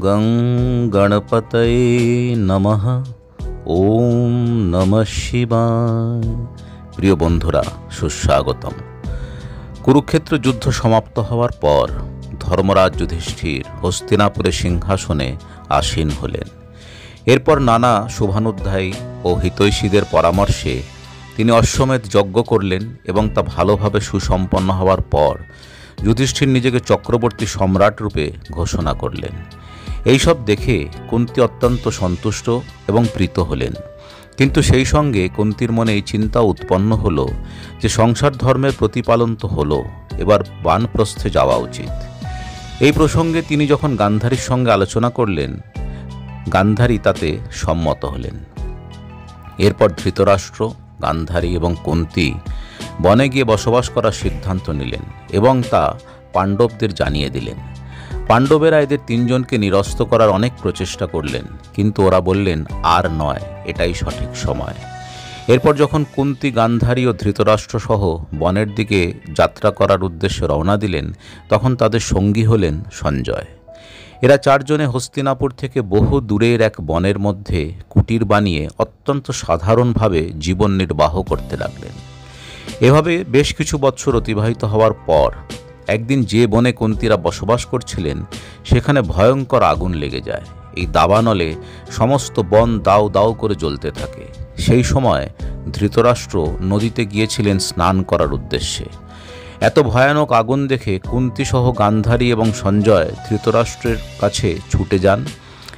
গং গণপতয়ে নমঃ। ওম নমঃ শিবায়। প্রিয় বন্ধুরা, সুস্বাগতম। কুরুক্ষেত্র যুদ্ধ সমাপ্ত হওয়ার পর ধর্মরাজ যুধিষ্ঠির হস্তিনাপুরে সিংহাসনে আসীন হলেন। এরপর নানা শুভানুধ্যায়ী ও হিতৈষীদের পরামর্শে তিনি অশ্বমেধ যজ্ঞ করলেন এবং তা ভালোভাবে সুসম্পন্ন হওয়ার পর যুধিষ্ঠির নিজেকে চক্রবর্তী সম্রাট রূপে ঘোষণা করলেন। এইসব দেখে কুন্তী অত্যন্ত সন্তুষ্ট এবং প্রীত হলেন। কিন্তু সেই সঙ্গে কুন্তীর মনে এই চিন্তা উৎপন্ন হলো যে সংসার ধর্মের প্রতিপালন তো হলো, এবার বানপ্রস্থে যাওয়া উচিত। এই প্রসঙ্গে তিনি যখন গান্ধারীর সঙ্গে আলোচনা করলেন, গান্ধারী তাতে সম্মত হলেন। এরপর ধৃতরাষ্ট্র, গান্ধারী এবং কুন্তী বনে গিয়ে বসবাস করার সিদ্ধান্ত নিলেন এবং তা পাণ্ডবদের জানিয়ে দিলেন। পাণ্ডবেরা এদের তিনজনকে নিরস্ত করার অনেক প্রচেষ্টা করলেন, কিন্তু ওরা বললেন আর নয়, এটাই সঠিক সময়। এরপর যখন কুন্তী, গান্ধারী ও ধৃতরাষ্ট্র সহ বনের দিকে যাত্রা করার উদ্দেশ্যে রওনা দিলেন, তখন তাদের সঙ্গী হলেন সঞ্জয়। এরা চারজনে হস্তিনাপুর থেকে বহু দূরের এক বনের মধ্যে কুটির বানিয়ে অত্যন্ত সাধারণভাবে জীবন নির্বাহ করতে লাগলেন। এভাবে বেশ কিছু বৎসর অতিবাহিত হওয়ার পর একদিন যে বনে কুন্তীরা বসবাস করছিলেন সেখানে ভয়ঙ্কর আগুন লেগে যায়। এই দাবানলে সমস্ত বন দাউ দাউ করে জ্বলতে থাকে। সেই সময় ধৃতরাষ্ট্র নদীতে গিয়েছিলেন স্নান করার উদ্দেশ্যে। এত ভয়ানক আগুন দেখে কুন্তী সহ গান্ধারী এবং সঞ্জয় ধৃতরাষ্ট্রের কাছে ছুটে যান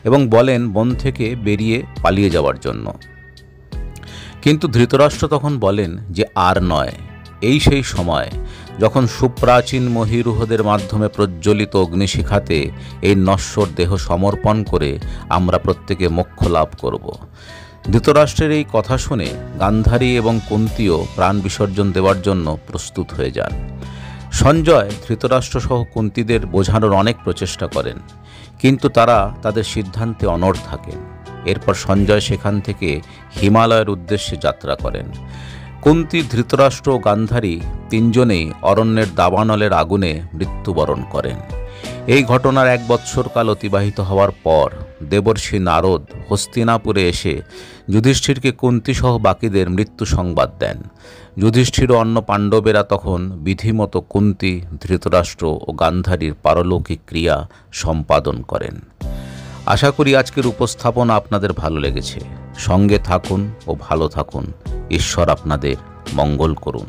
এবং বলেন বন থেকে বেরিয়ে পালিয়ে যাওয়ার জন্য। কিন্তু ধৃতরাষ্ট্র তখন বলেন যে আর নয়, এই সেই সময় যখন সুপ্রাচীন মহীরুহদের মাধ্যমে প্রজ্বলিত অগ্নিশিখাতে এই নশ্বর দেহ সমর্পণ করে আমরা প্রত্যেকে মোক্ষ লাভ করব। ধৃতরাষ্ট্রের এই কথা শুনে গান্ধারী এবং কুন্তীও প্রাণ বিসর্জন দেওয়ার জন্য প্রস্তুত হয়ে যান। সঞ্জয় ধৃতরাষ্ট্রসহ কুন্তীদের বোঝানোর অনেক প্রচেষ্টা করেন, কিন্তু তারা তাদের সিদ্ধান্তে অনড় থাকেন। এরপর সঞ্জয় সেখান থেকে হিমালয়ের উদ্দেশ্যে যাত্রা করেন। কুন্তী, ধৃতরাষ্ট্র ও গান্ধারী তিনজনেই অরণ্যের দাবানলের আগুনে মৃত্যুবরণ করেন। এই ঘটনার 1 বৎসরকাল অতিবাহিত হওয়ার পর দেবর্ষি নারদ হস্তিনাপুরে এসে যুধিষ্ঠিরকে কুন্তীসহ বাকিদের মৃত্যু সংবাদ দেন। যুধিষ্ঠির ও অন্য পাণ্ডবেরা তখন বিধিমতো কুন্তী, ধৃতরাষ্ট্র ও গান্ধারীর পারলৌকিক ক্রিয়া সম্পাদন করেন। আশা করি আজকের উপস্থাপনা আপনাদের ভালো লেগেছে। সঙ্গে থাকুন ও ভালো থাকুন। ঈশ্বর আপনাদের মঙ্গল করুন।